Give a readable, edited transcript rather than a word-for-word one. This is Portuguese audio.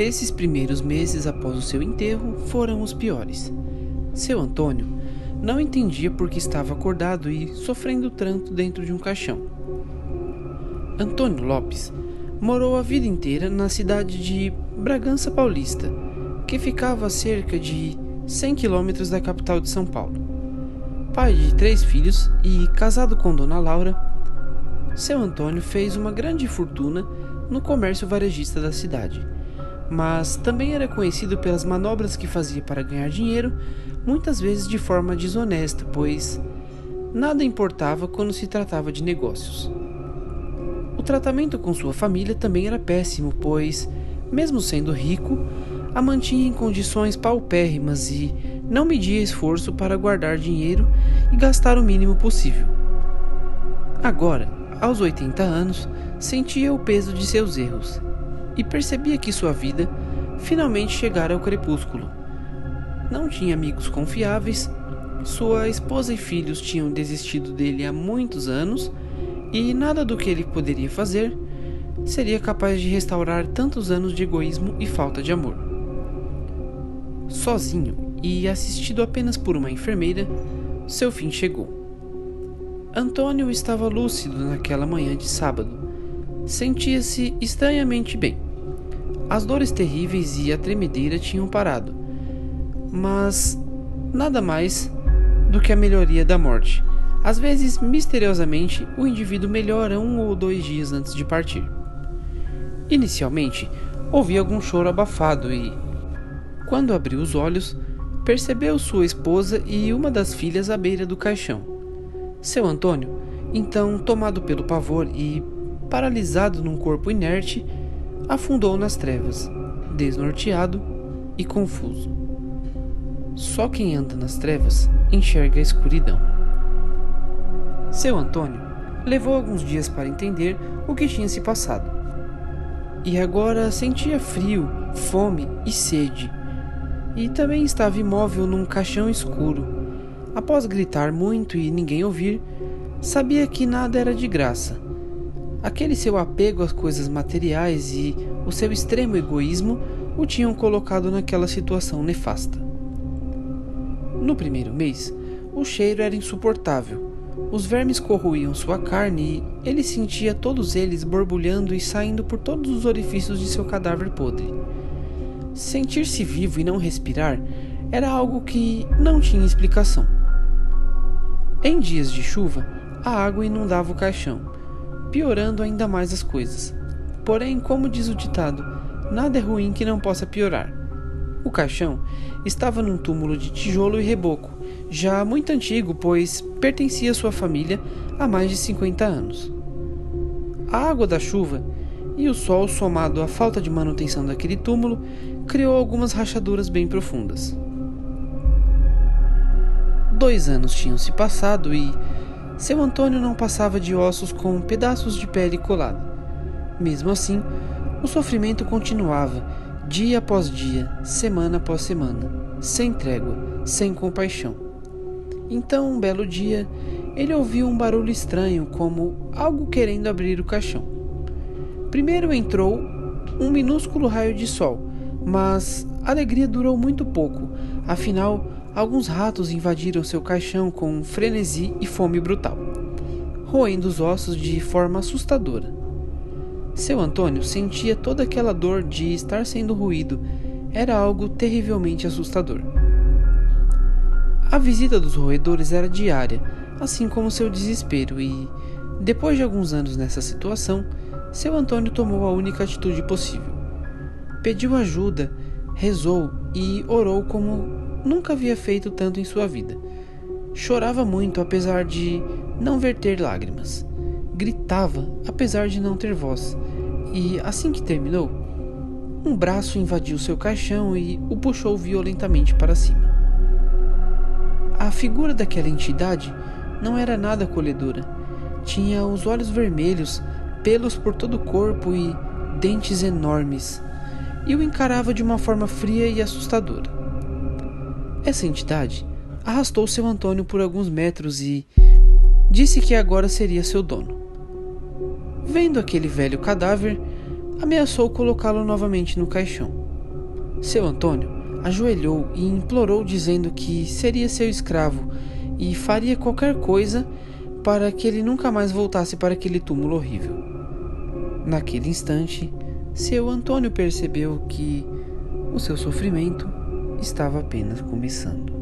Esses primeiros meses após o seu enterro foram os piores. Seu Antônio não entendia por que estava acordado e sofrendo tanto dentro de um caixão. Antônio Lopes morou a vida inteira na cidade de Bragança Paulista, que ficava a cerca de 100 quilômetros da capital de São Paulo. Pai de 3 filhos e casado com Dona Laura, seu Antônio fez uma grande fortuna no comércio varejista da cidade, mas também era conhecido pelas manobras que fazia para ganhar dinheiro, muitas vezes de forma desonesta, pois nada importava quando se tratava de negócios. O tratamento com sua família também era péssimo, pois, mesmo sendo rico, a mantinha em condições paupérrimas e não media esforço para guardar dinheiro e gastar o mínimo possível. Agora, aos 80 anos, sentia o peso de seus erros e percebia que sua vida finalmente chegara ao crepúsculo. Não tinha amigos confiáveis, sua esposa e filhos tinham desistido dele há muitos anos e nada do que ele poderia fazer seria capaz de restaurar tantos anos de egoísmo e falta de amor. Sozinho e assistido apenas por uma enfermeira, seu fim chegou. Antônio estava lúcido naquela manhã de sábado. Sentia-se estranhamente bem. As dores terríveis e a tremedeira tinham parado, mas nada mais do que a melhoria da morte. Às vezes, misteriosamente, o indivíduo melhora 1 ou 2 dias antes de partir. Inicialmente, ouvia algum choro abafado e, quando abriu os olhos, percebeu sua esposa e uma das filhas à beira do caixão. Seu Antônio, então tomado pelo pavor e paralisado num corpo inerte, afundou nas trevas, desnorteado e confuso. Só quem anda nas trevas enxerga a escuridão. Seu Antônio levou alguns dias para entender o que tinha se passado. E agora sentia frio, fome e sede. E também estava imóvel num caixão escuro. Após gritar muito e ninguém ouvir, sabia que nada era de graça. Aquele seu apego às coisas materiais e o seu extremo egoísmo o tinham colocado naquela situação nefasta. No primeiro mês, o cheiro era insuportável. Os vermes corroíam sua carne e ele sentia todos eles borbulhando e saindo por todos os orifícios de seu cadáver podre. Sentir-se vivo e não respirar era algo que não tinha explicação. Em dias de chuva, a água inundava o caixão, piorando ainda mais as coisas. Porém, como diz o ditado, nada é ruim que não possa piorar. O caixão estava num túmulo de tijolo e reboco, já muito antigo, pois pertencia à sua família há mais de 50 anos. A água da chuva e o sol, somado à falta de manutenção daquele túmulo, criou algumas rachaduras bem profundas. 2 anos tinham se passado e seu Antônio não passava de ossos com pedaços de pele colada. Mesmo assim, o sofrimento continuava, dia após dia, semana após semana, sem trégua, sem compaixão. Então, um belo dia, ele ouviu um barulho estranho, como algo querendo abrir o caixão. Primeiro entrou um minúsculo raio de sol, mas a alegria durou muito pouco, afinal, alguns ratos invadiram seu caixão com frenesi e fome brutal, roendo os ossos de forma assustadora. Seu Antônio sentia toda aquela dor de estar sendo roído, era algo terrivelmente assustador. A visita dos roedores era diária, assim como seu desespero e, depois de alguns anos nessa situação, seu Antônio tomou a única atitude possível. Pediu ajuda, rezou e orou como nunca havia feito tanto em sua vida. Chorava muito apesar de não verter lágrimas. Gritava apesar de não ter voz. E assim que terminou, um braço invadiu seu caixão e o puxou violentamente para cima. A figura daquela entidade não era nada acolhedora. Tinha os olhos vermelhos, pelos por todo o corpo e dentes enormes, e o encarava de uma forma fria e assustadora. Essa entidade arrastou seu Antônio por alguns metros e disse que agora seria seu dono. Vendo aquele velho cadáver, ameaçou colocá-lo novamente no caixão. Seu Antônio ajoelhou e implorou, dizendo que seria seu escravo e faria qualquer coisa para que ele nunca mais voltasse para aquele túmulo horrível. Naquele instante, seu Antônio percebeu que o seu sofrimento estava apenas começando.